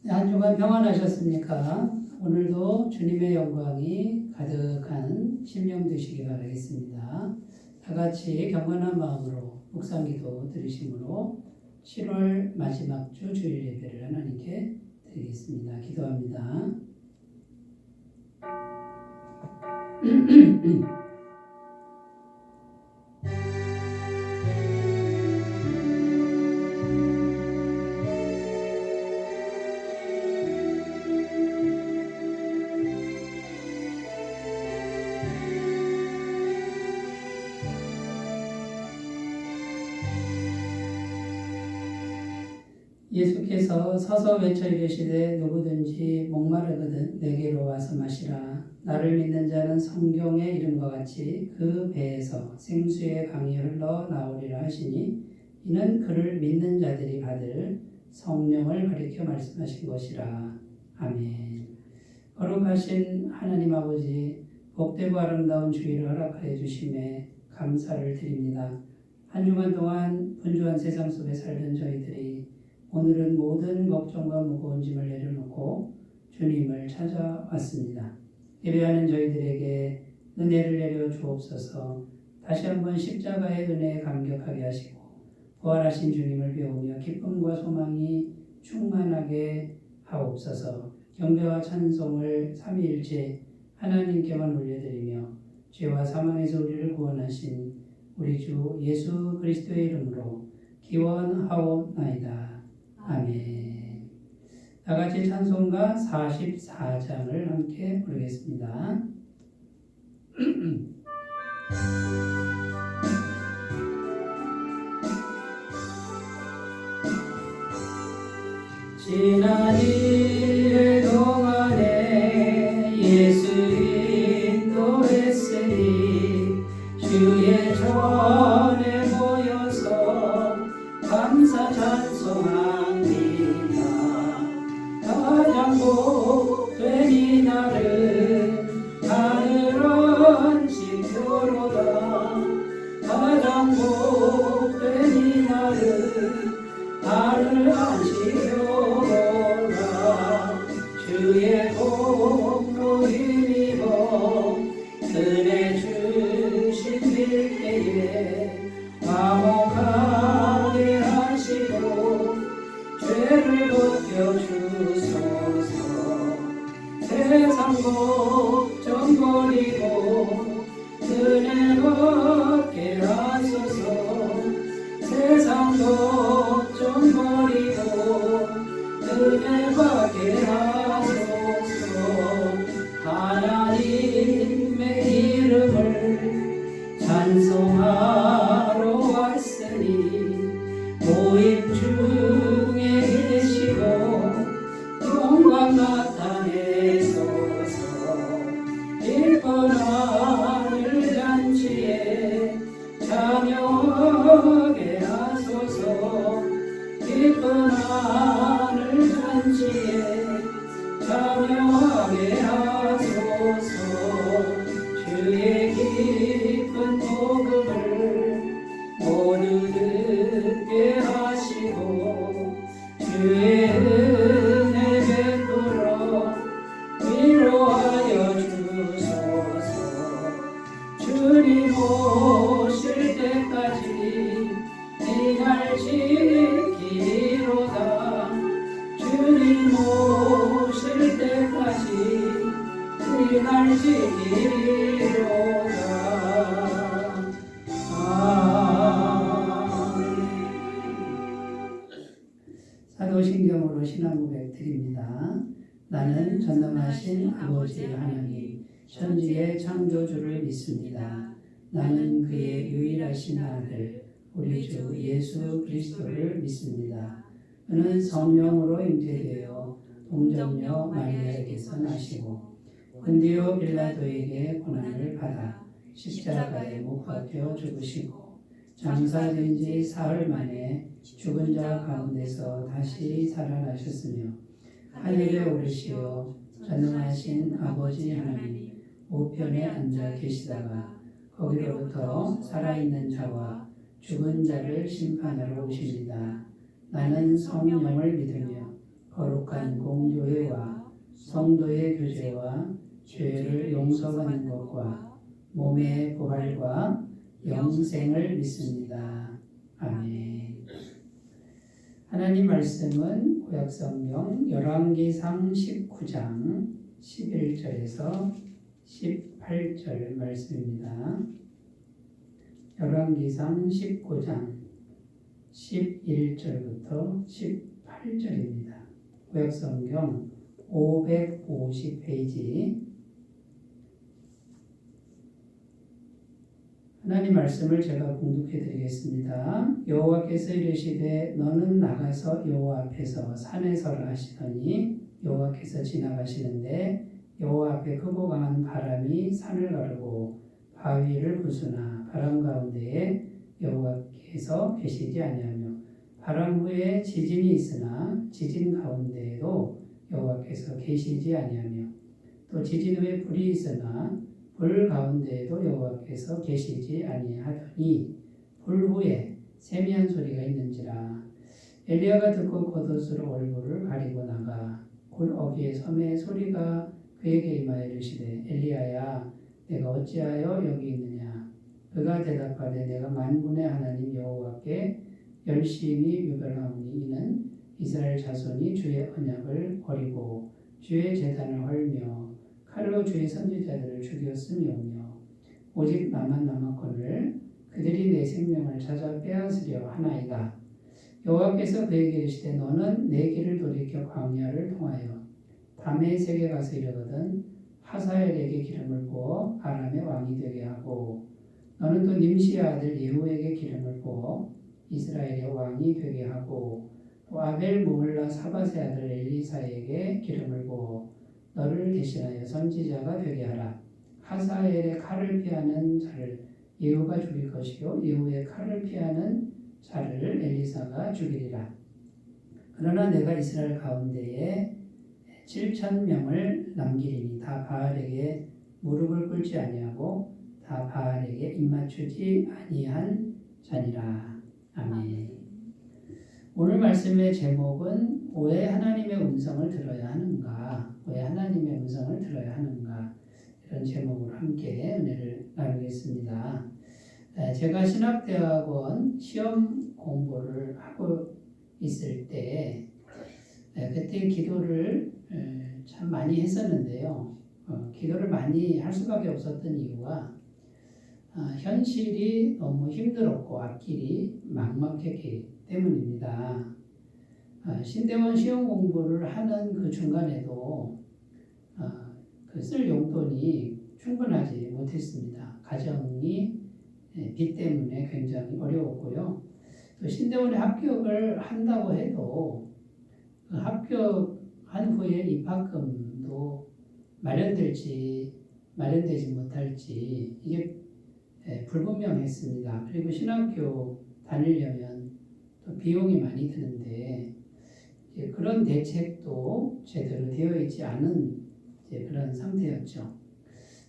한 주간 평안하셨습니까? 오늘도 주님의 영광이 가득한 심령 되시기 바라겠습니다. 다 같이 경건한 마음으로 묵상기도 드리심으로 7월 마지막 주 주일 예배를 하나님께 드리겠습니다. 기도합니다. 예수께서 서서 외쳐 이르시되 누구든지 목마르거든 내게로 와서 마시라. 나를 믿는 자는 성경에 이름과 같이 그 배에서 생수의 강이 흘러 나오리라 하시니 이는 그를 믿는 자들이 받을 성령을 가리켜 말씀하신 것이라. 아멘. 거룩하신 하나님 아버지, 복되고 아름다운 주일을 허락하여 주심에 감사를 드립니다. 한 주간 동안 분주한 세상 속에 살던 저희들이 오늘은 모든 걱정과 무거운 짐을 내려놓고 주님을 찾아왔습니다. 예배하는 저희들에게 은혜를 내려 주옵소서. 다시 한번 십자가의 은혜에 감격하게 하시고 부활하신 주님을 배우며 기쁨과 소망이 충만하게 하옵소서. 경배와 찬송을 삼위일체 하나님께만 올려드리며 죄와 사망에서 우리를 구원하신 우리 주 예수 그리스도의 이름으로 기원하옵나이다. 아멘. 다같이 찬송가 44장을 함께 부르겠습니다. 지난 일 동안에 예수 인도했으니 주의 전에 모여서 감사 찬송합니다. 가장 복된 이날은 하늘은 지표로다. 가장 복된 이날은 하늘 안식표로다. 주의 복로 힘입어 은혜 주신 일때에 화목하게 하시고 죄를 벗겨주소서. 세상 걱정 버리고 은혜 받게 하소서. 세상 걱정 버리고 은혜 받게 하소서. 하나님의 이름을 찬송하러 왔으니 모임 중에 계시고 영광 나타내소서. 일본 하늘 잔치에 참여하게 하소서. 기쁜 하늘 잔치에 참여하게 하소서. 주의 기쁜 복음을 모두 듣게 하시고 주의 은혜 베풀어 위로하여 주소서. 주님 오실 때까지 이날 지키리로다. 주님 오실 때까지 이날 지키리로다. 사도신경으로 신앙고백 드립니다. 나는 전능하신 아버지 하나님 천지의 창조주를 믿습니다. 나는 그의 유일하신 아들 우리 주 예수 그리스도를 믿습니다. 그는 성령으로 잉태되어 동정녀 마리아에게서 나시고 본디오 빌라도에게 고난을 받아 십자가에 못 박혀 죽으시고 장사된 지 사흘 만에 죽은 자 가운데서 다시 살아나셨으며 하늘에 오르시어 전능하신 아버지 하나님 우편에 앉아 계시다가 거기로부터 살아있는 자와 죽은 자를 심판하러 오십니다. 나는 성령을 믿으며 거룩한 공교회와 성도의 교제와 죄를 용서받는 것과 몸의 부활과 영생을 믿습니다. 아멘. 하나님 말씀은 구약성경 열왕기상 19장 11절에서 18절 말씀입니다. 열왕기상 19장 11절부터 18절입니다. 구약성경 550페이지. 하나님 말씀을 제가 봉독해 드리겠습니다. 여호와께서 이르시되 너는 나가서 여호와 앞에서 산에 서라 하시더니 여호와께서 지나가시는데 여호와 앞에 크고 강한 바람이 산을 가르고 바위를 부수나 바람 가운데에 여호와께서 계시지 아니하며 바람 후에 지진이 있으나 지진 가운데에도 여호와께서 계시지 아니하며 또 지진 후에 불이 있으나 불 가운데에도 여호와께서 계시지 아니하더니 불 후에 세미한 소리가 있는지라. 엘리야가 듣고 겉옷으로 얼굴을 가리고 나가 굴 어귀에 섬에 소리가 그에게 임하여 이르시되 엘리야야 내가 어찌하여 여기 있느냐. 그가 대답하되 내가 만군의 하나님 여호와께 열심히 유별하오니 이는 이스라엘 자손이 주의 언약을 버리고 주의 제단을 헐며 칼로 주의 선지자들을 죽였음이오며 오직 나만 남았거늘 그들이 내 생명을 찾아 빼앗으려 하나이다. 여호와께서 그에게 이르시되 너는 내 길을 돌이켜 광야를 통하여 다메섹에 가서 이르거든 하사엘에게 기름을 부어 아람의 왕이 되게 하고 너는 또 nim시의 아들 예후에게 기름을 부어 이스라엘의 왕이 되게 하고 또 아벨 무홀라 사밧의 아들 엘리사에게 기름을 부어 너를 대신하여 선지자가 되게 하라. 하사엘의 칼을 피하는 자를 예후가 죽일 것이요 예후의 칼을 피하는 자를 엘리사가 죽이리라. 그러나 내가 이스라엘 가운데에 7,000명을 남기리니 다 바알에게 무릎을 꿇지 아니하고 다 바알에게 입맞추지 아니한 자니라. 아멘. 오늘 말씀의 제목은 왜 하나님의 음성을 들어야 하는가? 왜 하나님의 음성을 들어야 하는가? 이런 제목으로 함께 은혜를 나누겠습니다. 제가 신학대학원 시험 공부를 하고 있을 때 그때 기도를 참 많이 했었는데요. 기도를 많이 할 수밖에 없었던 이유가 현실이 너무 힘들었고 앞길이 막막했기 때문입니다. 신대원 시험 공부를 하는 그 중간에도 그 쓸 용돈이 충분하지 못했습니다. 가정이 빚 때문에 굉장히 어려웠고요. 또 신대원에 합격을 한다고 해도 그 합격한 후에 입학금도 마련되지 못할지 이게 불분명했습니다. 그리고 신학교 다니려면 또 비용이 많이 드는데 그런 대책도 제대로 되어 있지 않은 그런 상태였죠.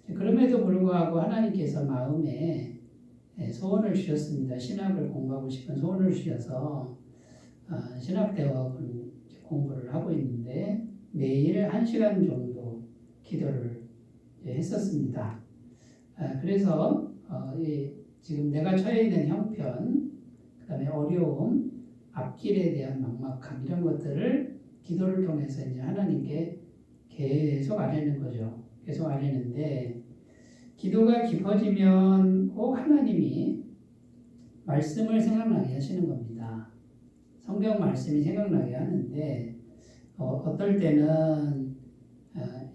그럼에도 불구하고 하나님께서 마음에 소원을 주셨습니다. 신학을 공부하고 싶은 소원을 주셔서 신학대학원 공부를 하고 있는데 매일 1시간 정도 기도를 했었습니다. 그래서 지금 내가 처해 있는 형편, 그 다음에 어려움, 앞길에 대한 막막함 이런 것들을 기도를 통해서 이제 하나님께 계속 아뢰는 거죠. 계속 아뢰는데 기도가 깊어지면 꼭 하나님이 말씀을 생각나게 하시는 겁니다. 성경 말씀이 생각나게 하는데 어떨 때는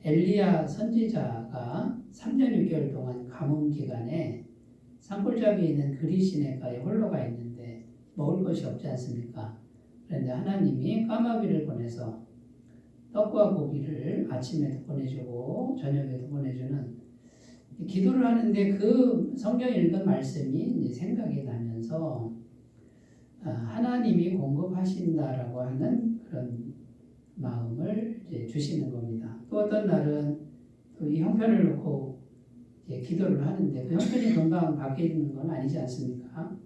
엘리야 선지자가 3년 6개월 동안 가뭄 기간에 산골짜기에 있는 그리시네가에 홀로 가 있는데 먹을 것이 없지 않습니까? 그런데 하나님이 까마귀를 보내서 떡과 고기를 아침에도 보내주고 저녁에도 보내주는 기도를 하는데 그 성경 읽은 말씀이 이제 생각이 나면서 하나님이 공급하신다라고 하는 그런 마음을 이제 주시는 겁니다. 또 어떤 날은 또 이 형편을 놓고 이제 기도를 하는데 그 형편이 금방 바뀌는 건 아니지 않습니까?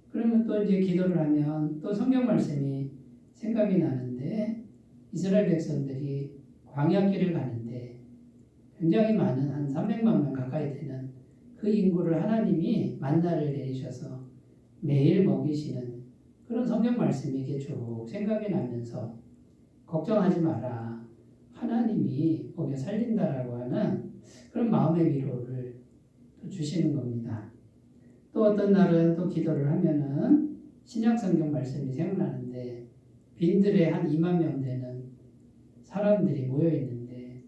그러면 또 이제 기도를 하면 또 성경 말씀이 생각이 나는데 이스라엘 백성들이 광야길을 가는데 굉장히 많은 한 300만 명 가까이 되는 그 인구를 하나님이 만나를 내리셔서 매일 먹이시는 그런 성경 말씀이 이게 쭉 생각이 나면서 걱정하지 마라. 하나님이 먹여 살린다라고 하는 그런 마음의 위로를 또 주시는 겁니다. 또 어떤 날은 또 기도를 하면은 신약 성경 말씀이 생각나는데 빈들에 한 2만 명 되는 사람들이 모여 있는데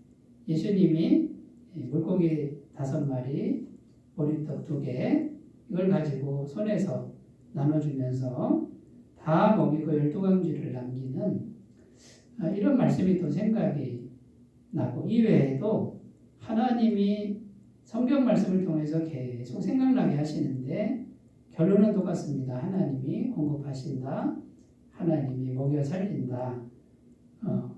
예수님이 물고기 5마리, 보리떡 2개 이걸 가지고 손에서 나눠주면서 다 먹이고 12강쥐를 남기는 이런 말씀이 또 생각이 나고 이외에도 하나님이 성경 말씀을 통해서 계속 생각나게 하시는데 결론은 똑같습니다. 하나님이 공급하신다. 하나님이 먹여 살린다.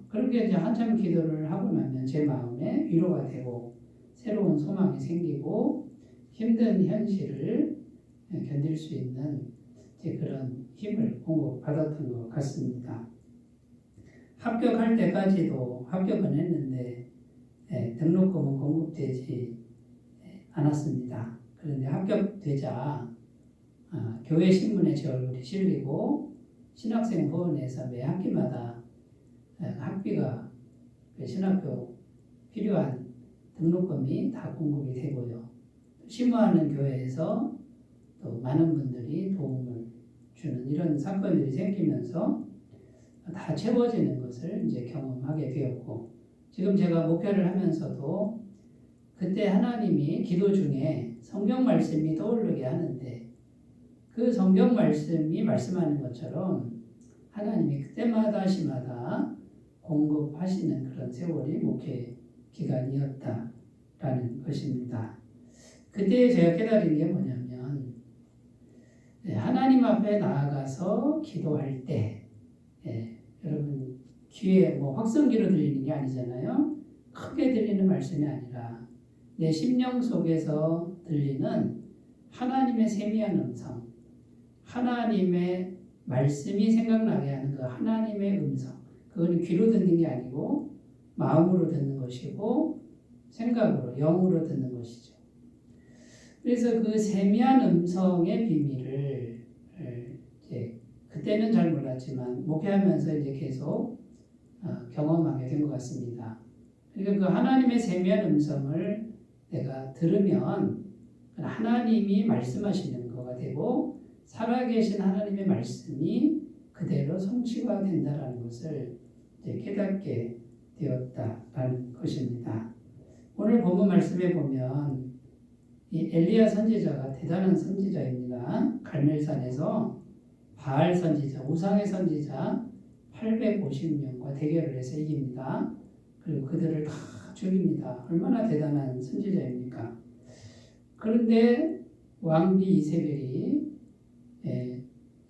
그렇게 이제 한참 기도를 하고 나면 제 마음에 위로가 되고 새로운 소망이 생기고 힘든 현실을 견딜 수 있는 그런 힘을 공급받았던 것 같습니다. 합격할 때까지도 합격은 했는데 등록금은 공급되지 않았습니다. 그런데 합격되자 교회 신문에 제 얼굴이 실리고 신학생 후원회에서 매 학기마다 학비가 신학교 필요한 등록금이 다 공급이 되고요. 심호하는 교회에서 또 많은 분들이 도움을 주는 이런 사건들이 생기면서 다 채워지는 것을 이제 경험하게 되었고 지금 제가 목회를 하면서도 그때 하나님이 기도 중에 성경 말씀이 떠오르게 하는데 그 성경 말씀이 말씀하는 것처럼 하나님이 그때마다 시마다 공급하시는 그런 세월이 목회 기간이었다라는 것입니다. 그때 제가 깨달은 게 뭐냐면 하나님 앞에 나아가서 기도할 때 여러분 귀에 확성기로 들리는 게 아니잖아요. 크게 들리는 말씀이 아니라 내 심령 속에서 들리는 하나님의 세미한 음성, 하나님의 말씀이 생각나게 하는 그 하나님의 음성, 그건 귀로 듣는 게 아니고 마음으로 듣는 것이고 생각으로, 영으로 듣는 것이죠. 그래서 그 세미한 음성의 비밀을 이제 그때는 잘 몰랐지만 목회하면서 이제 계속 경험하게 된 것 같습니다. 그러니까 그 하나님의 세미한 음성을 내가 들으면 하나님이 말씀하시는 거가 되고 살아계신 하나님의 말씀이 그대로 성취가 된다라는 것을 이제 깨닫게 되었다라는 것입니다. 오늘 본문 말씀에 보면 이 엘리야 선지자가 대단한 선지자입니다. 갈멜산에서 바알 선지자, 우상의 선지자 850명과 대결을 해서 이깁니다. 그리고 그들을 다 죽입니다. 얼마나 대단한 선지자입니까? 그런데 왕비 이세벨이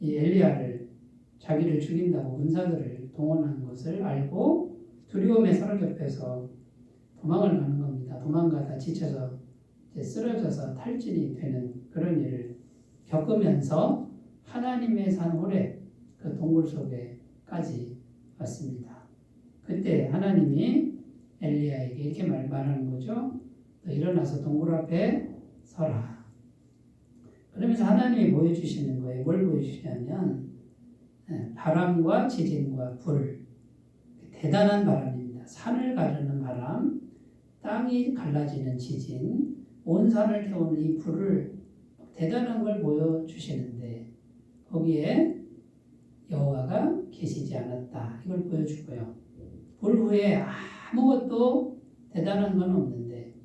이 엘리야를 자기를 죽인다고 군사들을 동원한 것을 알고 두려움에 사로잡혀서 도망을 가는 겁니다. 도망가다 지쳐서 이제 쓰러져서 탈진이 되는 그런 일을 겪으면서 하나님의 산 호렙 그 동굴 속에까지 왔습니다. 그때 하나님이 엘리야에게 이렇게 말하는 거죠. 너 일어나서 동굴 앞에 서라. 그러면서 하나님이 보여주시는 거예요. 뭘 보여주시냐면 바람과 지진과 불, 대단한 바람입니다. 산을 가르는 바람, 땅이 갈라지는 지진, 온 산을 태우는 이 불을 대단한 걸 보여주시는데 거기에 여호와가 계시지 않았다. 이걸 보여주고요. 불 후에 아무것도 대단한 건 없는데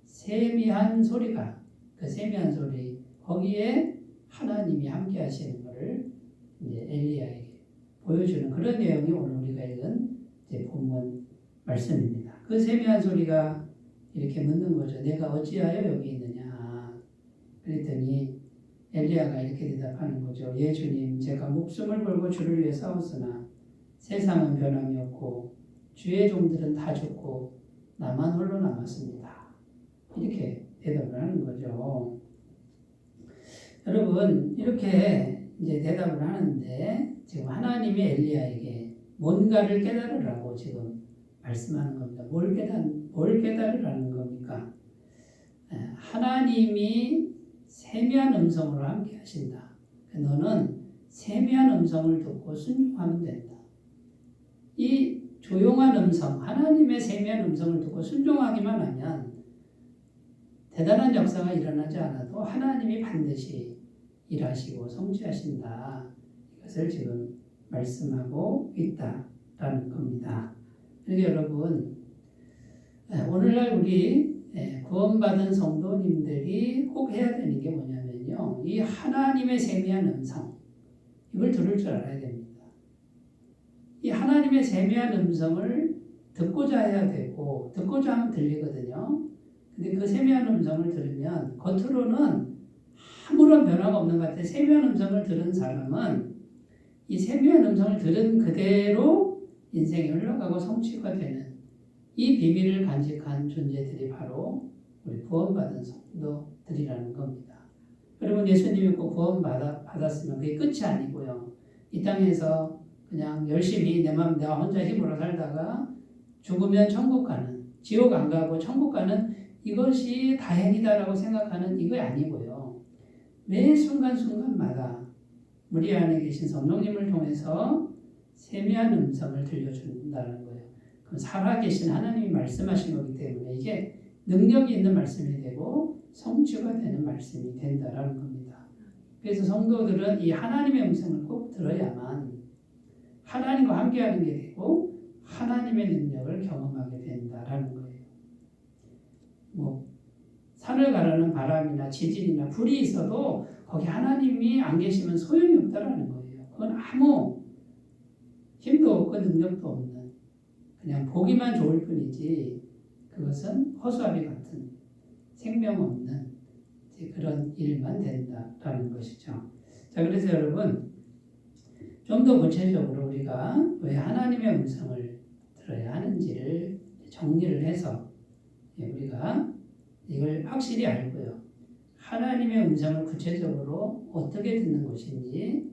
세미한 소리가 그 세미한 소리 거기에 하나님이 함께 하시는 것을 이제 엘리야에게 보여주는 그런 내용이 오늘 우리가 읽은 이제 본문 말씀입니다. 그 세미한 소리가 이렇게 묻는 거죠. 내가 어찌하여 여기 있느냐. 그랬더니 엘리야가 이렇게 대답하는 거죠. 예 주님, 제가 목숨을 걸고 주를 위해 싸웠으나 세상은 변함이 없고 주의 종들은 다 죽고 나만 홀로 남았습니다. 이렇게 대답을 하는 거죠. 여러분 이렇게 이제 대답을 하는데 지금 하나님이 엘리야에게 뭔가를 깨달으라고 지금 말씀하는 겁니다. 뭘 깨달으라는 겁니까? 하나님이 세미한 음성으로 함께 하신다. 너는 세미한 음성을 듣고 순종하면 된다. 이 조용한 음성, 하나님의 세미한 음성을 듣고 순종하기만 하면 대단한 역사가 일어나지 않아도 하나님이 반드시 일하시고 성취하신다. 이것을 지금 말씀하고 있다라는 겁니다. 그러니까 여러분, 오늘날 우리 구원받은 성도님들이 꼭 해야 되는 게 뭐냐면요. 이 하나님의 세미한 음성, 이걸 들을 줄 알아야 됩니다. 이 하나님의 세미한 음성을 듣고자 해야 되고, 듣고자 하면 들리거든요. 근데 그 세미한 음성을 들으면 겉으로는 아무런 변화가 없는 것 같아요. 세미한 음성을 들은 사람은 이 세미한 음성을 들은 그대로 인생이 흘러가고 성취가 되는 이 비밀을 간직한 존재들이 바로 우리 구원받은 성도들이라는 겁니다. 여러분, 예수님 믿고 구원받았으면 그게 끝이 아니고요. 이 땅에서 그냥 열심히 내가 혼자 힘으로 살다가 죽으면 천국 가는, 지옥 안 가고 천국 가는 이것이 다행이다라고 생각하는 이거 아니고요. 매 순간순간마다 우리 안에 계신 성령님을 통해서 세미한 음성을 들려준다는 거예요. 그럼 살아계신 하나님이 말씀하신 거기 때문에 이게 능력이 있는 말씀이 되고 성취가 되는 말씀이 된다라는 겁니다. 그래서 성도들은 이 하나님의 음성을 꼭 들어야만 하나님과 함께하는 게 되고 하나님의 능력을 경험하게 된다라는 거예요. 산을 가르는 바람이나 지진이나 불이 있어도 거기 하나님이 안 계시면 소용이 없다라는 거예요. 그건 아무 힘도 없고 능력도 없는 그냥 보기만 좋을 뿐이지 그것은 허수아비 같은 생명 없는 그런 일만 된다라는 것이죠. 자, 그래서 여러분 좀 더 구체적으로 우리가 왜 하나님의 음성을 들어야 하는지를 정리를 해서 우리가 이걸 확실히 알고요. 하나님의 음성을 구체적으로 어떻게 듣는 것인지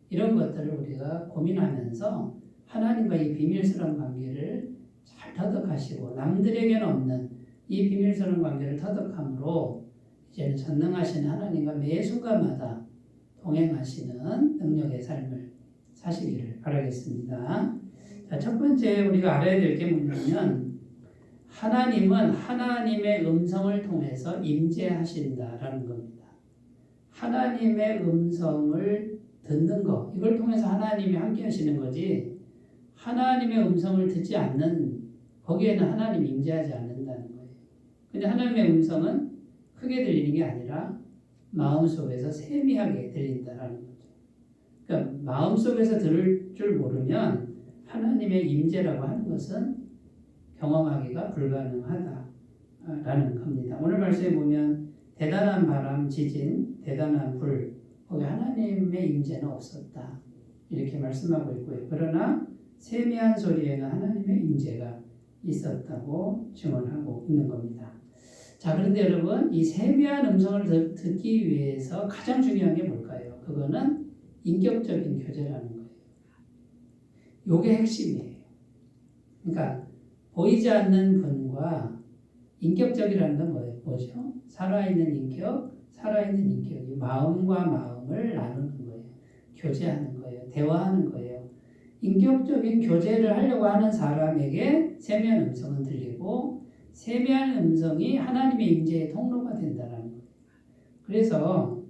이런 것들을 우리가 고민하면서 하나님과 이 비밀스러운 관계를 잘 터득하시고 남들에게는 없는 이 비밀스러운 관계를 터득함으로 이제는 전능하신 하나님과 매 순간마다 동행하시는 능력의 삶을 사시기를 바라겠습니다. 자, 첫 번째 우리가 알아야 될 게 뭐냐면 하나님은 하나님의 음성을 통해서 임재하신다라는 겁니다. 하나님의 음성을 듣는 것, 이걸 통해서 하나님이 함께 하시는 거지 하나님의 음성을 듣지 않는 거기에는 하나님이 임재하지 않는다는 거예요. 근데 하나님의 음성은 크게 들리는 게 아니라 마음속에서 세미하게 들린다라는 거죠. 그러니까 마음속에서 들을 줄 모르면 하나님의 임재라고 하는 것은 경험하기가 불가능하다라는 겁니다. 오늘 말씀에 보면 대단한 바람, 지진, 대단한 불, 거기 하나님의 임재는 없었다. 이렇게 말씀하고 있고요. 그러나 세미한 소리에는 하나님의 임재가 있었다고 증언하고 있는 겁니다. 자, 그런데 여러분, 이 세미한 음성을 듣기 위해서 가장 중요한 게 뭘까요? 그거는 인격적인 교제라는 거예요. 이게 핵심이에요. 그러니까 보이지 않는 분과 인격적이라는 건 뭐죠? 살아있는 인격, 살아있는 인격이 마음과 마음을 나누는 거예요. 교제하는 거예요. 대화하는 거예요. 인격적인 교제를 하려고 하는 사람에게 세미한 음성은 들리고 세미한 음성이 하나님의 임재의 통로가 된다는 거예요. 그래서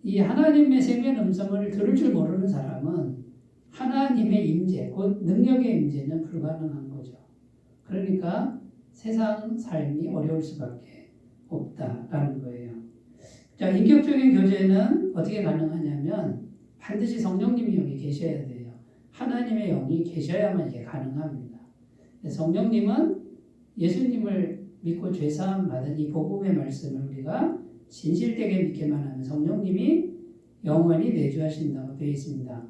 이 하나님의 세미한 음성을 들을 줄 모르는 사람은 하나님의 임재, 곧 능력의 임재는 불가능한 거죠. 그러니까 세상 삶이 어려울 수밖에 없다라는 거예요. 자, 인격적인 교제는 어떻게 가능하냐면 반드시 성령님이 여기 계셔야 돼요. 하나님의 영이 계셔야만 이게 가능합니다. 성령님은 예수님을 믿고 죄사함 받은 이 복음의 말씀을 우리가 진실되게 믿기만 하면 성령님이 영원히 내주하신다고 되어 있습니다.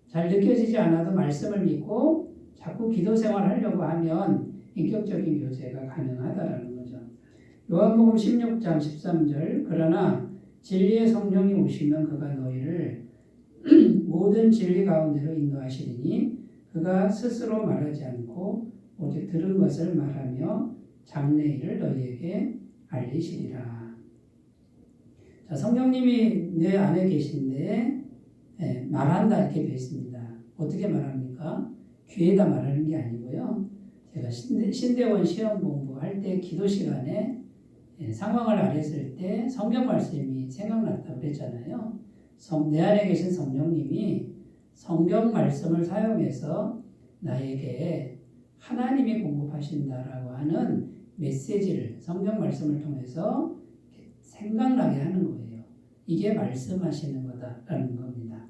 잘 느껴지지 않아도 말씀을 믿고 자꾸 기도 생활하려고 하면 인격적인 교제가 가능하다라는 거죠. 요한복음 16장 13절 그러나 진리의 성령이 오시면 그가 너희를 모든 진리 가운데로 인도하시리니 그가 스스로 말하지 않고 오직 들은 것을 말하며 장래일을 너희에게 알리시리라. 자, 성령님이 내 안에 계신데 말한다 이렇게 되어 있습니다. 어떻게 말합니까? 귀에다 말하는 게 아니고요. 제가 신대원 시험 공부할 때 기도 시간에 상황을 알았을 때 성경 말씀이 생각났다고 그랬잖아요. 내 안에 계신 성령님이 성경 말씀을 사용해서 나에게 하나님이 공급하신다라고 하는 메시지를 성경 말씀을 통해서 생각나게 하는 거예요. 이게 말씀하시는 거다라는 겁니다.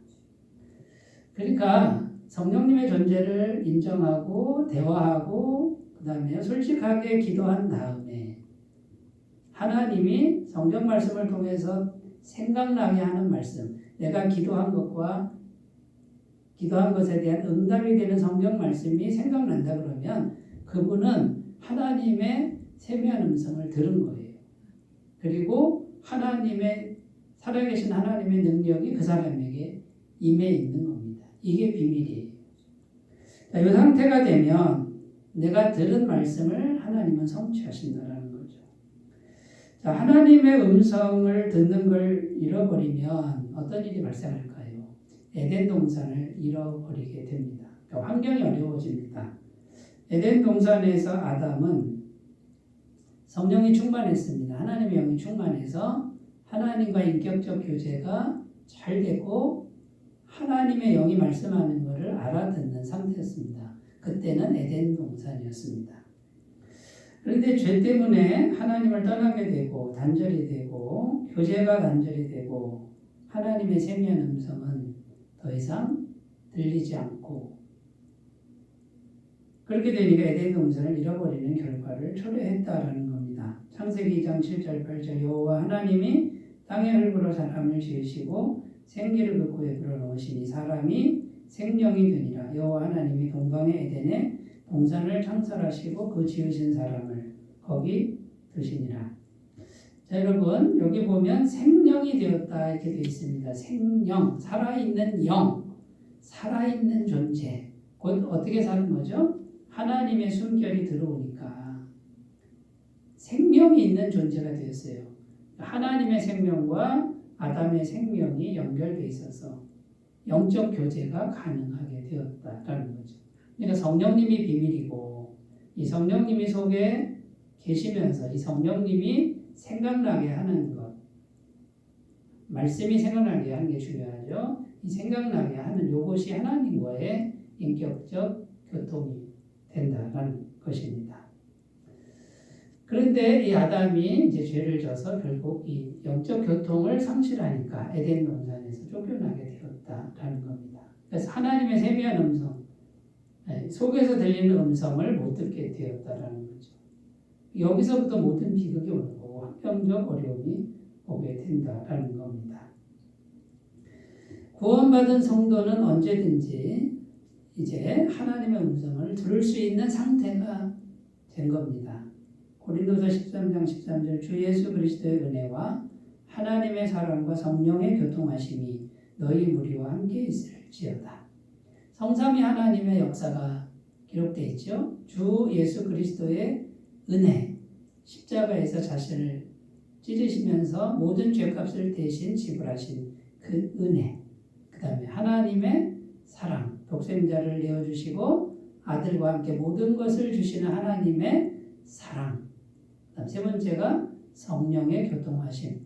그러니까 성령님의 존재를 인정하고 대화하고 그 다음에 솔직하게 기도한 다음에 하나님이 성경 말씀을 통해서 생각나게 하는 말씀, 내가 기도한 것에 대한 응답이 되는 성경 말씀이 생각난다 그러면 그분은 하나님의 세미한 음성을 들은 거예요. 그리고 살아계신 하나님의 능력이 그 사람에게 임해 있는 겁니다. 이게 비밀이에요. 자, 이 상태가 되면 내가 들은 말씀을 하나님은 성취하신다라는 거죠. 자, 하나님의 음성을 듣는 걸 잃어버리면 어떤 일이 발생할까요? 에덴 동산을 잃어버리게 됩니다. 그러니까 환경이 어려워집니다. 에덴 동산에서 아담은 성령이 충만했습니다. 하나님의 영이 충만해서 하나님과 인격적 교제가 잘 되고 하나님의 영이 말씀하는 것을 알아듣는 상태였습니다. 그때는 에덴 동산이었습니다. 그런데 죄 때문에 하나님을 떠나게 되고 단절이 되고 교제가 단절이 되고 하나님의 세미한 음성은 더 이상 들리지 않고 그렇게 되니까 에덴 동산을 잃어버리는 결과를 초래했다라는 겁니다. 창세기 2장 7절 8절 여호와 하나님이 땅의 흙으로 사람을 지으시고 생기를 그 코에 불어넣으시니 사람이 생명이 되니라. 여호와 하나님이 동방의 에덴에 동산을 창설하시고 그 지으신 사람을 거기 두시니라. 자, 여러분 여기 보면 생명이 되었다 이렇게 되어 있습니다. 생명, 살아있는 영, 살아있는 존재. 곧 어떻게 사는 거죠? 하나님의 숨결이 들어오니까 생명이 있는 존재가 되었어요. 하나님의 생명과 아담의 생명이 연결되어 있어서 영적 교제가 가능하게 되었다라는 거죠. 그러니까 성령님이 비밀이고 이 성령님이 속에 계시면서 이 성령님이 생각나게 하는 것, 말씀이 생각나게 하는 게 중요하죠. 이 생각나게 하는 이것이 하나님과의 인격적 교통이 된다는 것입니다. 그런데 이 아담이 이제 죄를 져서 결국 이 영적 교통을 상실하니까 에덴 동산에서 쫓겨나게 되었다라는 겁니다. 그래서 하나님의 세미한 음성, 속에서 들리는 음성을 못 듣게 되었다라는 거죠. 여기서부터 모든 비극이 오는 거고 환경적 어려움이 오게 된다라는 겁니다. 구원받은 성도는 언제든지 이제 하나님의 음성을 들을 수 있는 상태가 된 겁니다. 고린도서 13장 13절 주 예수 그리스도의 은혜와 하나님의 사랑과 성령의 교통하심이 너희 무리와 함께 있을지어다. 성삼위 하나님의 역사가 기록되어 있죠. 주 예수 그리스도의 은혜, 십자가에서 자신을 찢으시면서 모든 죄값을 대신 지불하신 그 은혜, 그 다음에 하나님의 사랑, 독생자를 내어주시고 아들과 함께 모든 것을 주시는 하나님의 사랑, 세 번째가 성령의 교통하심.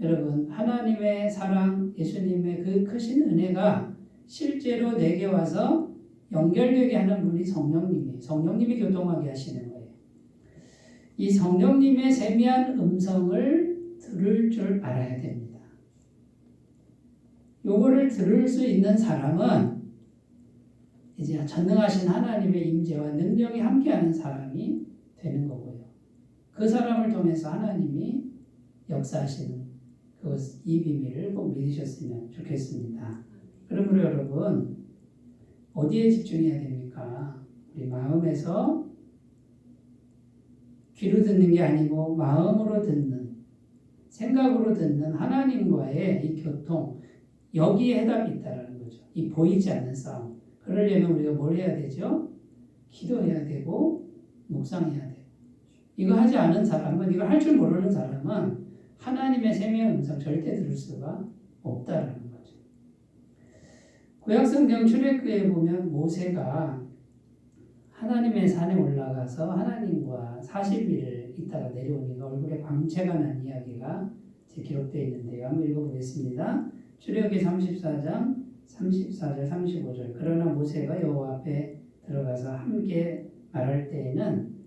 여러분 하나님의 사랑, 예수님의 그 크신 은혜가 실제로 내게 와서 연결되게 하는 분이 성령님이 교통하게 하시는 거예요. 이 성령님의 세미한 음성을 들을 줄 알아야 됩니다. 요거를 들을 수 있는 사람은 이제 전능하신 하나님의 임재와 능력이 함께하는 사람이 되는 거고요. 그 사람을 통해서 하나님이 역사하시는 이 비밀을 꼭 믿으셨으면 좋겠습니다. 그러므로 여러분 어디에 집중해야 됩니까? 우리 마음에서 귀로 듣는 게 아니고 마음으로 듣는, 생각으로 듣는 하나님과의 이 교통, 여기에 해답이 있다는 거죠. 이 보이지 않는 싸움. 그러려면 우리가 뭘 해야 되죠? 기도해야 되고 묵상해야 돼요. 이거 하지 않은 사람은, 이걸 할 줄 모르는 사람은 하나님의 생명의 음성 절대 들을 수가 없다라는 거죠. 구약성경 출애굽기에 보면 모세가 하나님의 산에 올라가서 하나님과 40일을 있다가 내려오니까 얼굴에 광채가 난 이야기가 기록되어 있는데요. 한번 읽어보겠습니다. 출애굽기 34장 34절 35절. 그러나 모세가 여호와 앞에 들어가서 함께 말할 때에는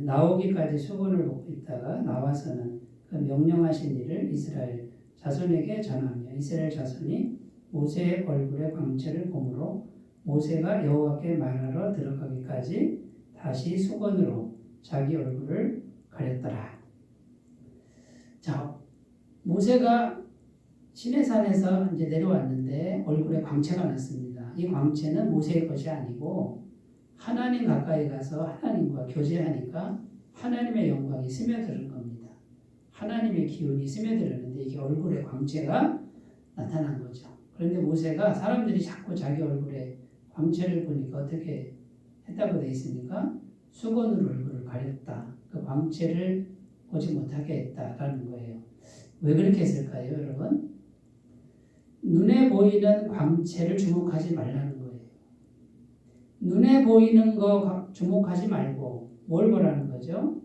나오기까지 수건을 벗고 있다가 나와서는 그 명령하신 일을 이스라엘 자손에게 전하며 이스라엘 자손이 모세의 얼굴에 광채를 보므로 모세가 여호와께 말하러 들어가기까지 다시 수건으로 자기 얼굴을 가렸더라. 자, 모세가 시내산에서 이제 내려왔는데 얼굴에 광채가 났습니다. 이 광채는 모세의 것이 아니고 하나님 가까이 가서 하나님과 교제하니까 하나님의 영광이 스며드는 겁니다. 하나님의 기운이 스며들었는데 이게 얼굴에 광채가 나타난 거죠. 그런데 모세가 사람들이 자꾸 자기 얼굴에 광채를 보니까 어떻게 했다고 되어 있으니까 수건으로 얼굴을 가렸다. 그 광채를 보지 못하게 했다라는 거예요. 왜 그렇게 했을까요, 여러분? 눈에 보이는 광채를 주목하지 말라는 거예요. 눈에 보이는 거 주목하지 말고 뭘 보라는 거죠?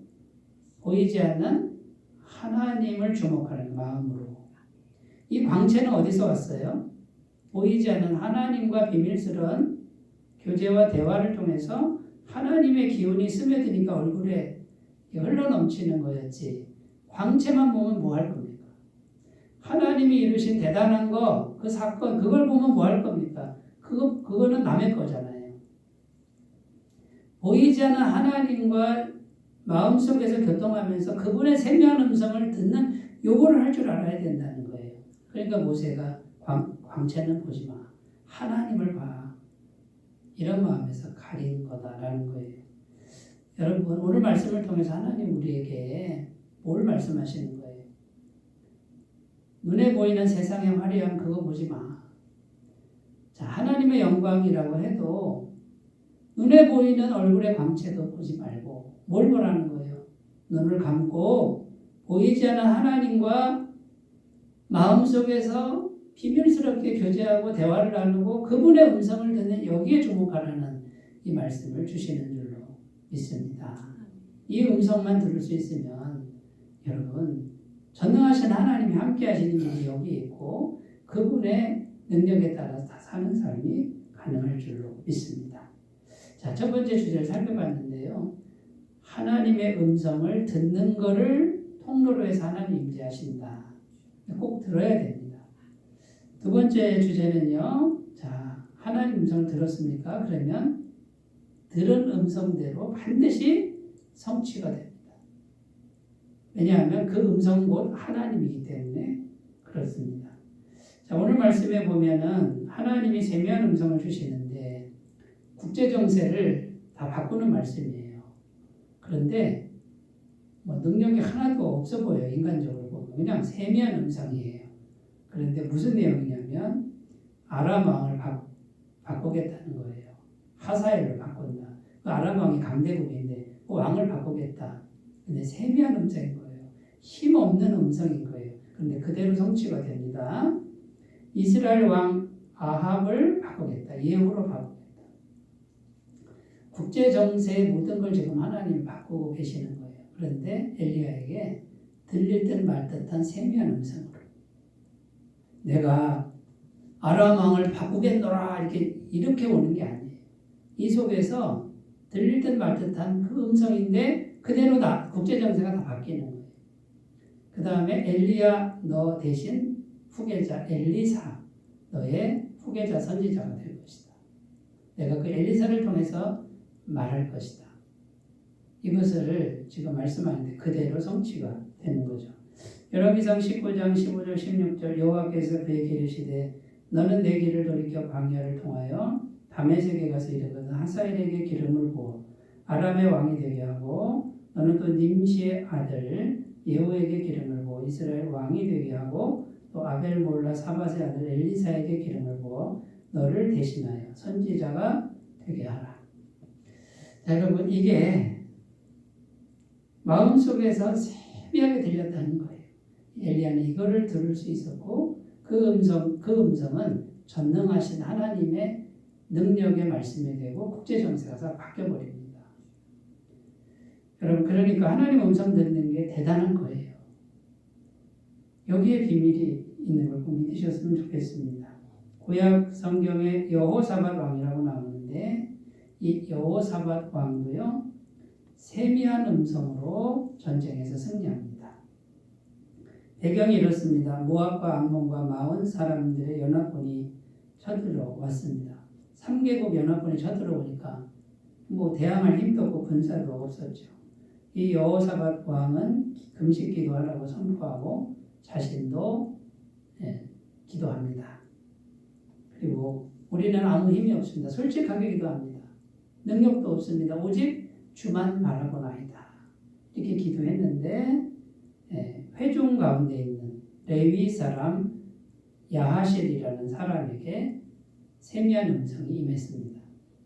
보이지 않는 하나님을 주목하는 마음으로. 이 광채는 어디서 왔어요? 보이지 않는 하나님과 비밀스러운 교제와 대화를 통해서 하나님의 기운이 스며드니까 얼굴에 흘러넘치는 거였지. 광채만 보면 뭐 할 겁니까? 하나님이 이루신 대단한 거, 그 사건, 그걸 보면 뭐 할 겁니까? 그거는 남의 거잖아요. 보이지 않는 하나님과 마음속에서 교통하면서 그분의 생명한 음성을 듣는 요거를 할 줄 알아야 된다는 거예요. 그러니까 모세가 광채는 보지 마. 하나님을 봐. 이런 마음에서 가린 거다라는 거예요. 여러분, 오늘 말씀을 통해서 하나님 우리에게 뭘 말씀하시는 거예요? 눈에 보이는 세상의 화려함 그거 보지 마. 자, 하나님의 영광이라고 해도 눈에 보이는 얼굴의 광채도 보지 말고 뭘 보라는 거예요? 눈을 감고 보이지 않는 하나님과 마음속에서 비밀스럽게 교제하고 대화를 나누고 그분의 음성을 듣는 여기에 주목하라는 이 말씀을 주시는 줄로 믿습니다. 이 음성만 들을 수 있으면 여러분 전능하신 하나님이 함께 하시는 일이 여기 있고 그분의 능력에 따라서 다 사는 삶이 가능할 줄로 믿습니다. 자, 첫 번째 주제를 살펴봤는데요. 하나님의 음성을 듣는 것을 통로로 해서 하나님 임재하신다. 꼭 들어야 됩니다. 두 번째 주제는요. 자, 하나님 음성을 들었습니까? 그러면 들은 음성대로 반드시 성취가 됩니다. 왜냐하면 그 음성은 곧 하나님이기 때문에 그렇습니다. 자, 오늘 말씀에 보면은 하나님이 세미한 음성을 주시는데 국제 정세를 다 바꾸는 말씀이에요. 그런데 뭐 능력이 하나도 없어 보여요. 인간적으로 보면. 그냥 세미한 음성이에요. 그런데 무슨 내용이냐면 아람 왕을 바꾸겠다는 거예요. 하사엘을 바꾼다. 그 아람 왕이 강대국인데 그 왕을 바꾸겠다. 근데 세미한 음성인 거예요. 힘없는 음성인 거예요. 그런데 그대로 성취가 됩니다. 이스라엘 왕 아합을 바꾸겠다. 예후로 바꾸겠다. 국제 정세의 모든 걸 지금 하나님이 바꾸고 계시는 거예요. 그런데 엘리야에게 들릴 듯 말 듯한 세미한 음성으로 내가 아람 왕을 바꾸겠노라 이렇게 오는 게 아니에요. 이 속에서 들릴 듯 말 듯한 그 음성인데 그대로 국제 정세가 다 바뀌는 거예요. 그 다음에 엘리야 너 대신 후계자 엘리사 너의 후계자 선지자가 될 것이다. 내가 그 엘리사를 통해서 말할 것이다. 이것을 지금 말씀하는데 그대로 성취가 되는 거죠. 열왕기상 19장 15절 16절 여호와께서 그에게 이르시되 너는 내 길을 돌이켜 광야를 통하여 다메섹에 가서 이르거든 하사엘에게 기름을 부어 아람의 왕이 되게 하고 너는 또 님시의 아들 예후에게 기름을 부어 이스라엘 왕이 되게 하고 또 아벨몰라 사밧의 아들 엘리사에게 기름을 부어 너를 대신하여 선지자가 되게 하라. 자, 여러분 이게 마음속에서 세미하게 들렸다는 거예요. 엘리야는 이거를 들을 수 있었고 그 음성은 전능하신 하나님의 능력의 말씀이 되고 국제정세가 바뀌어버립니다. 여러분 그러니까 하나님 음성 듣는 게 대단한 거예요. 여기에 비밀이 있는 걸 꼭 믿으셨으면 좋겠습니다. 구약 성경에 여호사밧 왕이라고 나오는데 이 여호사밧 왕도요 세미한 음성으로 전쟁에서 승리합니다. 배경이 이렇습니다. 모압과 암몬과 마온 사람들의 연합군이 쳐들어왔습니다. 3개국 연합군이 쳐들어오니까 뭐 대항할 힘도 없고 군사도 없었죠. 이 여호사밧 왕은 금식 기도하라고 선포하고 자신도 기도합니다. 그리고 우리는 아무 힘이 없습니다. 솔직하게 기도합니다. 능력도 없습니다. 오직 주만 바라보나이다. 이렇게 기도했는데 회중 가운데 있는 레위 사람 야하실이라는 사람에게 세미한 음성이 임했습니다.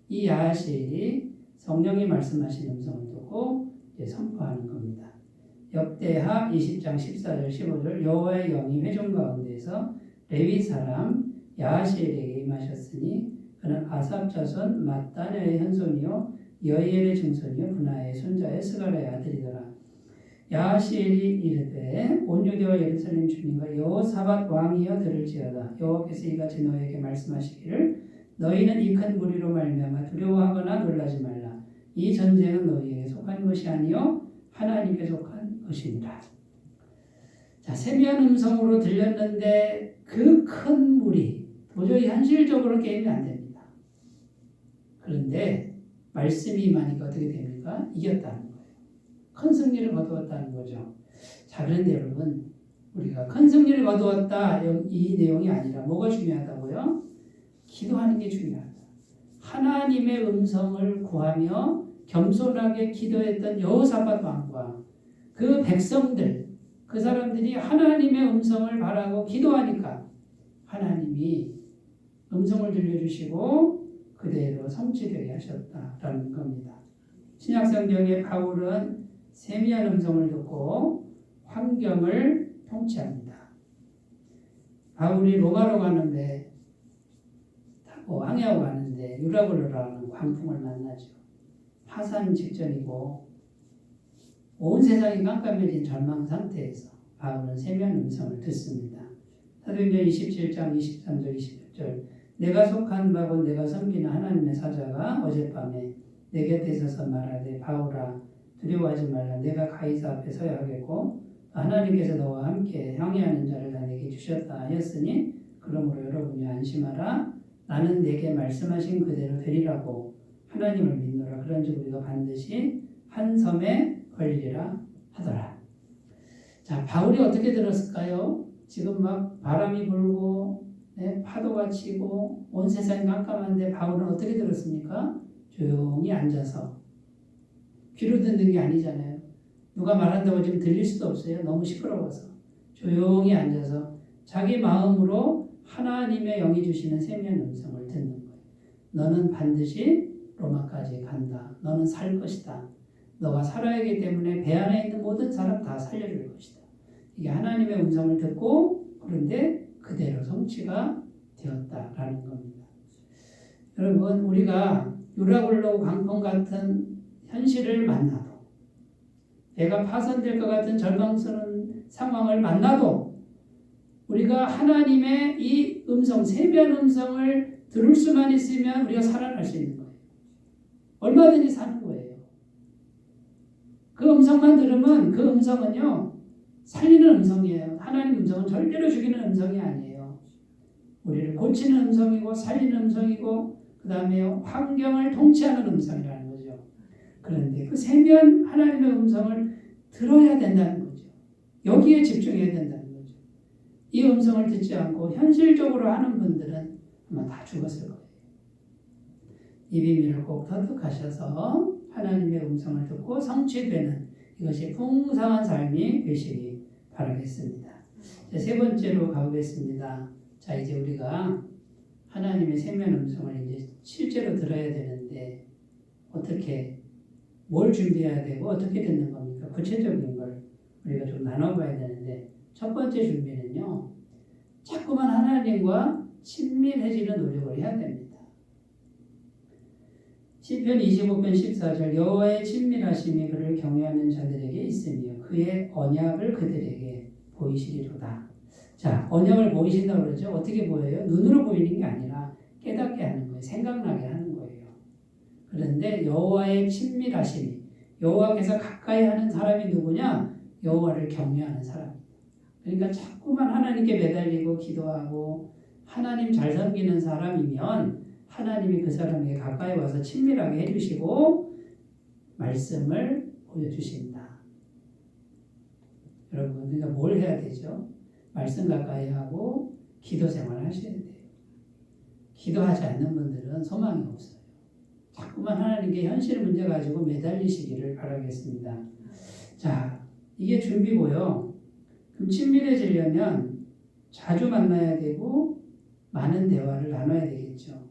이 야하실이 성령이 말씀하신 음성을 듣고 선포하는 겁니다. 역대하 20장 14절 15절 여호와의 영이 회중 가운데에서 레위 사람 야하실에게 임하셨으니 그는 아삽 자손 mat단의 현손이요 여이엘의 증손이요 분하의 손자의 스가랴의 아들이더라. 야하실이 이르되 온 유대와 예루살렘 주민과 여호사밧 왕이여 들을지어다. 여호와께서 이같이 너에게 말씀하시기를 너희는 이 큰 무리로 말미암아 두려워하거나 놀라지 말라. 이 전쟁은 너희에게 속한 것이 아니요 하나님께 속한 것이니라. 자, 세미한 음성으로 들렸는데 그 큰 무리 도저히 현실적으로 게임이 안 됩니다. 그런데 말씀이 임하니까 어떻게 됩니까? 이겼다는 거예요. 큰 승리를 거두었다는 거죠. 자, 그런데 여러분 우리가 큰 승리를 거두었다 이 내용이 아니라 뭐가 중요하다고요? 기도하는 게 중요하다. 하나님의 음성을 구하며 겸손하게 기도했던 여호사밧 왕과 그 백성들 그 사람들이 하나님의 음성을 바라고 기도하니까 하나님이 음성을 들려주시고 그대로 성취되게 하셨다라는 겁니다. 신약성경의 바울은 세미한 음성을 듣고 환경을 통치합니다. 바울이 로마로 가는데 타고 항해하고 가는데 유라굴로라는 광풍을 만나죠. 파산 직전이고 온 세상이 깜깜해진 절망 상태에서 바울은 세미한 음성을 듣습니다. 사도행전 27장 23절 26절 내가 속한 바고 내가 섬기는 하나님의 사자가 어젯밤에 내 곁에 서서 말하되 바울아 두려워하지 말라. 내가 가이사 앞에 서야 하겠고 하나님께서 너와 함께 항해하는 자를 내게 주셨다 하였으니 그러므로 여러분이 안심하라. 나는 내게 말씀하신 그대로 되리라고 하나님을 믿노라. 그런즉 우리가 반드시 한 섬에 걸리리라 하더라. 자, 바울이 어떻게 들었을까요? 지금 막 바람이 불고 파도가 치고 온 세상이 깜깜한데 바울은 어떻게 들었습니까? 조용히 앉아서 귀로 듣는 게 아니잖아요. 누가 말한다고 지금 들릴 수도 없어요. 너무 시끄러워서 조용히 앉아서 자기 마음으로 하나님의 영이 주시는 세미한 음성을 듣는 거예요. 너는 반드시 로마까지 간다. 너는 살 것이다. 너가 살아야 하기 때문에 배 안에 있는 모든 사람 다 살려줄 것이다. 이게 하나님의 음성을 듣고 그런데 그대로 성취가 되었다라는 겁니다. 여러분 우리가 유라굴로 광풍 같은 현실을 만나도 배가 파손될 것 같은 절망스러운 상황을 만나도 우리가 하나님의 이 음성, 세미한 음성을 들을 수만 있으면 우리가 살아날 수 있는 거예요. 얼마든지 사는 거예요. 그 음성만 들으면 그 음성은요 살리는 음성이에요. 하나님 음성은 절대로 죽이는 음성이 아니에요. 우리를 고치는 음성이고 살리는 음성이고 그 다음에 환경을 통치하는 음성이라는 거죠. 그런데 그 세미한 하나님의 음성을 들어야 된다는 거죠. 여기에 집중해야 된다는 거죠. 이 음성을 듣지 않고 현실적으로 하는 분들은 아마 다 죽었을 거예요. 이 비밀을 꼭 터득하셔서 하나님의 음성을 듣고 성취되는 이것이 풍성한 삶이 되시기 바라겠습니다. 세 번째로 가보겠습니다. 자, 이제 우리가 하나님의 생명 음성을 이제 실제로 들어야 되는데 어떻게 뭘 준비해야 되고 어떻게 듣는 겁니까? 구체적인 걸 우리가 좀 나눠봐야 되는데 첫 번째 준비는요. 자꾸만 하나님과 친밀해지는 노력을 해야 됩니다. 시편 25편 14절 여호와의 친밀하심이 그를 경외하는 자들에게 있으며 그의 언약을 그들에게 보이시리로다. 자, 언약을 보이신다고 그러죠. 어떻게 보여요? 눈으로 보이는 게 아니라 깨닫게 하는 거예요. 생각나게 하는 거예요. 그런데 여호와의 친밀하심이 여호와께서 가까이 하는 사람이 누구냐? 여호와를 경외하는 사람. 그러니까 자꾸만 하나님께 매달리고 기도하고 하나님 잘 섬기는 사람이면 하나님이 그 사람에게 가까이 와서 친밀하게 해주시고 말씀을 보여주신다. 여러분, 그러니까 뭘 해야 되죠? 말씀 가까이 하고 기도 생활 하셔야 돼요. 기도하지 않는 분들은 소망이 없어요. 자꾸만 하나님께 현실 문제 가지고 매달리시기를 바라겠습니다. 자, 이게 준비고요. 그럼 친밀해지려면 자주 만나야 되고 많은 대화를 나눠야 되겠죠.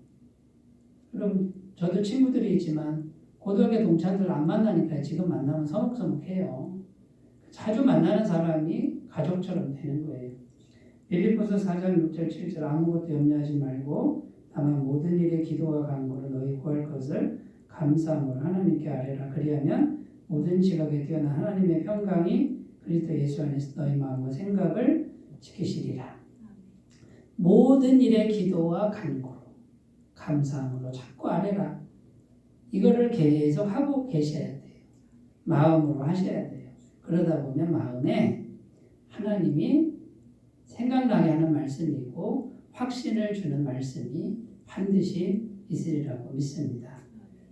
그럼 저도 친구들이 있지만 고등학교 동창들 안 만나니까 지금 만나면 서먹서먹해요. 자주 만나는 사람이 가족처럼 되는 거예요. 빌립보서 4장 6절 7절 아무것도 염려하지 말고 다만 모든 일에 기도와 간구로 너희 구할 것을 감사함으로 하나님께 아뢰라. 그리하면 모든 지각에 뛰어난 하나님의 평강이 그리스도 예수 안에서 너희 마음과 생각을 지키시리라. 모든 일에 기도와 간구로 감사함으로 자꾸 아뢰라. 이거를 계속 하고 계셔야 돼요. 마음으로 하셔야 돼요. 그러다 보면 마음에 하나님이 생각나게 하는 말씀이고 확신을 주는 말씀이 반드시 있으리라고 믿습니다.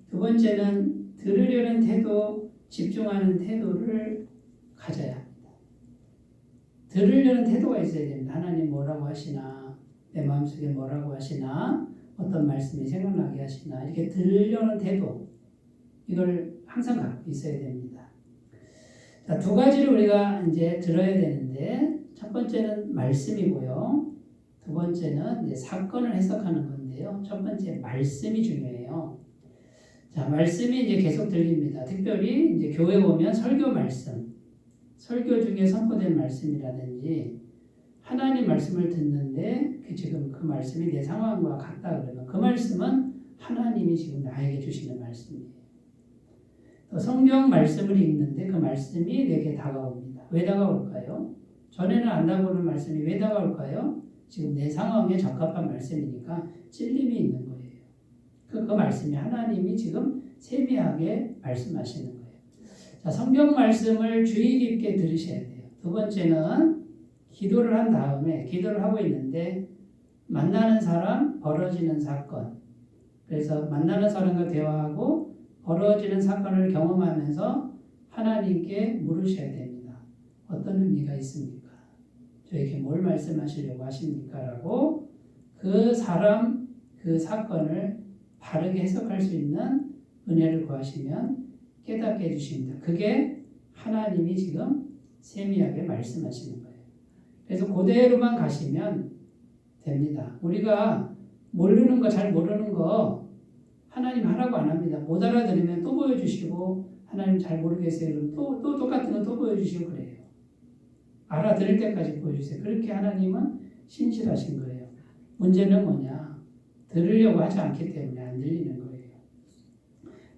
두 번째는 들으려는 태도, 집중하는 태도를 가져야 합니다. 들으려는 태도가 있어야 됩니다. 하나님 뭐라고 하시나, 내 마음속에 뭐라고 하시나, 어떤 말씀이 생각나게 하시나, 이렇게 들으려는 태도, 이걸 항상 갖고 있어야 됩니다. 자, 두 가지를 우리가 이제 들어야 되는데, 첫 번째는 말씀이고요. 두 번째는 이제 사건을 해석하는 건데요. 첫 번째 말씀이 중요해요. 자, 말씀이 이제 계속 들립니다. 특별히 이제 교회 오면 설교 말씀, 설교 중에 선포된 말씀이라든지 하나님 말씀을 듣는데 지금 그 말씀이 내 상황과 같다 그러면 그 말씀은 하나님이 지금 나에게 주시는 말씀이에요. 또 성경 말씀을 읽는데 그 말씀이 내게 다가옵니다. 왜 다가올까요? 전에는 안 다가오는 말씀이 왜 다가올까요? 지금 내 상황에 적합한 말씀이니까 찔림이 있는 거예요. 그 말씀이 하나님이 지금 세미하게 말씀하시는 거예요. 자, 성경 말씀을 주의 깊게 들으셔야 돼요. 두 번째는 기도를 한 다음에 기도를 하고 있는데 만나는 사람, 벌어지는 사건. 그래서 만나는 사람과 대화하고 벌어지는 사건을 경험하면서 하나님께 물으셔야 됩니다. 어떤 의미가 있습니까? 저에게 뭘 말씀하시려고 하십니까? 라고 그 사람, 그 사건을 바르게 해석할 수 있는 은혜를 구하시면 깨닫게 해주십니다. 그게 하나님이 지금 세미하게 말씀하시는 거예요. 그래서 그대로만 가시면 됩니다. 우리가 모르는 거, 잘 모르는 거 하나님 하라고 안 합니다. 못 알아들으면 또 보여주시고 하나님 잘 모르겠어요. 그럼 또 똑같은 거 또 보여주시고 그래요. 알아들을 때까지 보여주세요. 그렇게 하나님은 신실하신 거예요. 문제는 뭐냐? 들으려고 하지 않기 때문에 안 들리는 거예요.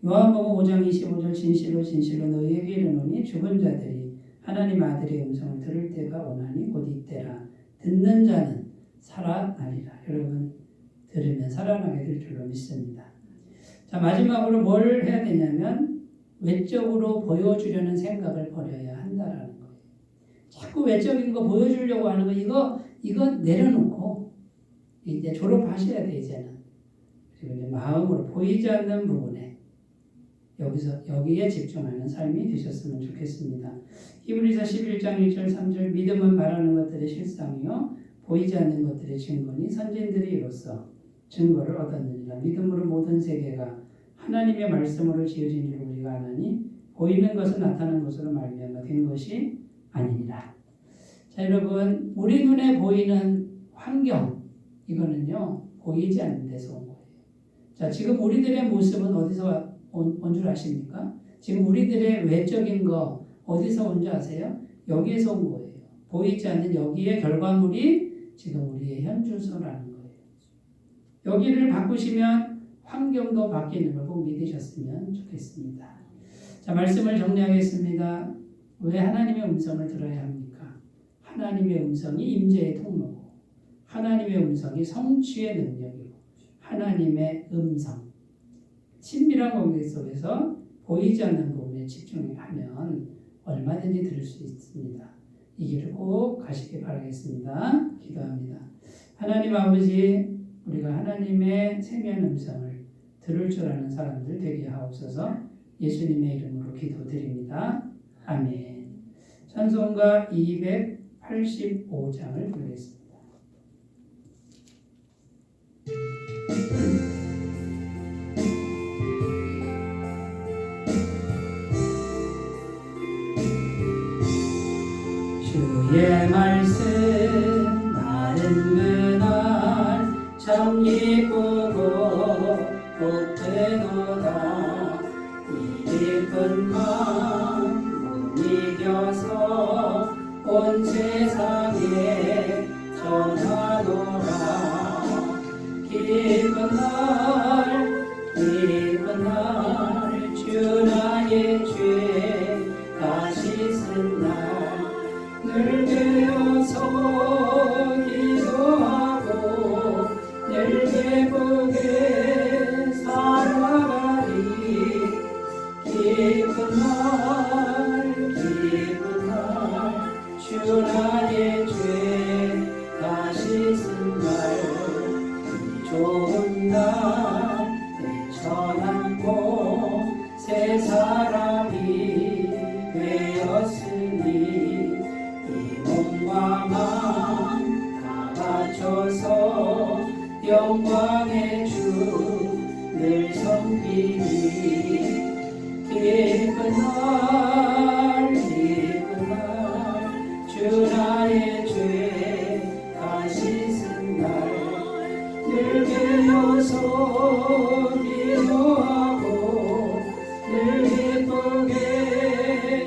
요한복음 5장 25절 진실로 진실로 너희에게 이르노니 죽은 자들이 하나님 아들의 음성을 들을 때가 오나니 곧 이때라. 듣는 자는 살아나리라. 여러분 들으면 살아나게 될 줄로 믿습니다. 자, 마지막으로 뭘 해야 되냐면 외적으로 보여주려는 생각을 버려야 한다라는 거예요. 자꾸 외적인 거 보여주려고 하는 거 이거 내려놓고 이제 졸업하셔야 돼. 이제는. 그리고 이제 마음으로 보이지 않는 부분에 여기에 집중하는 삶이 되셨으면 좋겠습니다. 히브리서 11장 1절 3절 믿음은 바라는 것들의 실상이요 보이지 않는 것들의 증거니 선진들이 이로써 증거를 얻었느니라. 믿음으로 모든 세계가 하나님의 말씀으로 지어진 줄 우리가 아나니 보이는 것은 나타난 것으로 말미암아 된 것이 아니니라. 자, 여러분 우리 눈에 보이는 환경 이거는요 보이지 않는 데서 온 거예요. 자, 지금 우리들의 모습은 어디서 온 줄 아십니까? 지금 우리들의 외적인 거 어디서 온 줄 아세요? 여기에서 온 거예요. 보이지 않는 여기의 결과물이 지금 우리의 현주소라는 거예요. 여기를 바꾸시면 환경도 바뀌는 걸 꼭 믿으셨으면 좋겠습니다. 자, 말씀을 정리하겠습니다. 왜 하나님의 음성을 들어야 합니까? 하나님의 음성이 임재의 통로고, 하나님의 음성이 성취의 능력이고, 하나님의 음성, 친밀한 관계 속에서 보이지 않는 부분에 집중하면 얼마든지 들을 수 있습니다. 이 길을 꼭 가시길 바라겠습니다. 기도합니다. 하나님 아버지, 우리가 하나님의 세미한 음성을 들을 줄 아는 사람들 되게 하옵소서. 예수님의 이름으로 기도드립니다. 아멘. 찬송가 285장을 부르겠습니다. 주의 말씀 나는 그날 참 기쁘고 복되도다. 이 깊은 마음 못 이겨서 온 세상에 전하노라. 기쁜 날 주 나의 죄 다 씻은 날 늘 깨어서 기도하고 늘 기쁘게 살아가리. 기쁜 날 주 나의 죄 다 씻은 날 이 좋은 날 내 천안고 새 사람이 되었으니 몸과 마음 다 바쳐서 영광의 주 늘 섬기니. 기쁜 날 주 나의 죄 다 씻은 날 늘 깨어서 기도하고 늘 기쁘게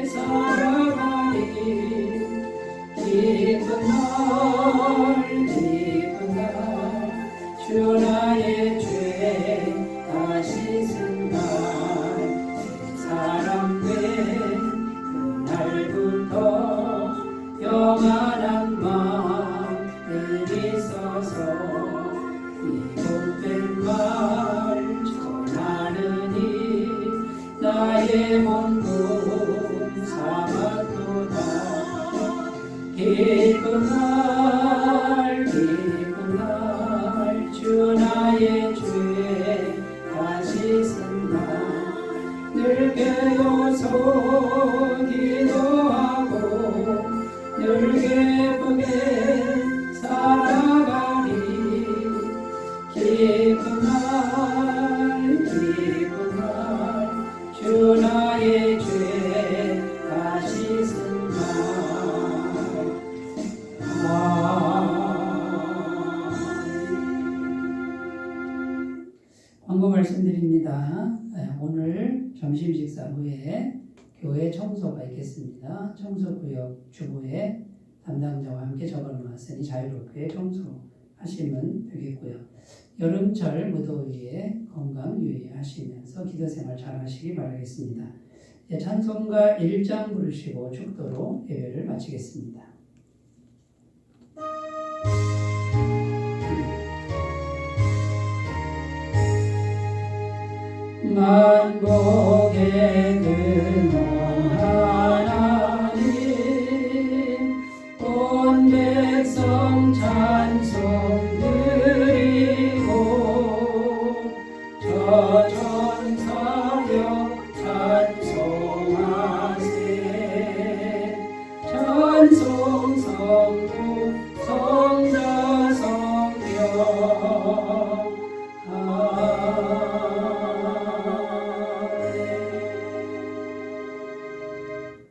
살아가리. 기쁜 날 주 나의 죄 다 씻은 날 사람 된 그날부터 영원한 마음을 있어서 이 복된 말 전하느니 나의 몸도 삼았도다. 기쁜 날 주 나의 죄 다 씻은 날 늘 깨어서 기도하고 늘 기쁘게 살아가리. 기쁜 날 주 나의 죄 다 씻은 광고 말씀드립니다. 오늘 점심 식사 후에 교회 청소가 있겠습니다. 청소구역 주부의 담당자와 함께 적어놓았으니 자유롭게 청소하시면 되겠고요. 여름철 무더위에 건강 유의하시면서 기도생활 잘 하시기 바라겠습니다. 찬송가 1장 부르시고 축도로 예배를 마치겠습니다. 만복의 근원 하나님 온 백성 찬송 드리고 저 천사여 찬송하세. 찬송 성부 성자 성령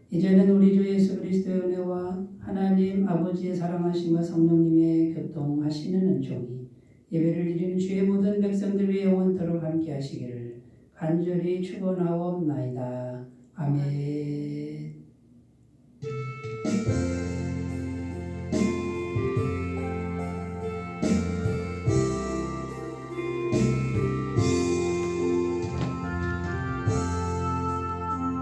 이제는 우리 주 예수 그리스도의 은혜와 하나님 아버지의 사랑하심과 성령님의 교통하시는 은총이 예배를 드리는 주의 모든 백성들 위에 영원토록 함께 하시기를 간절히 축원하옵나이다. 아멘.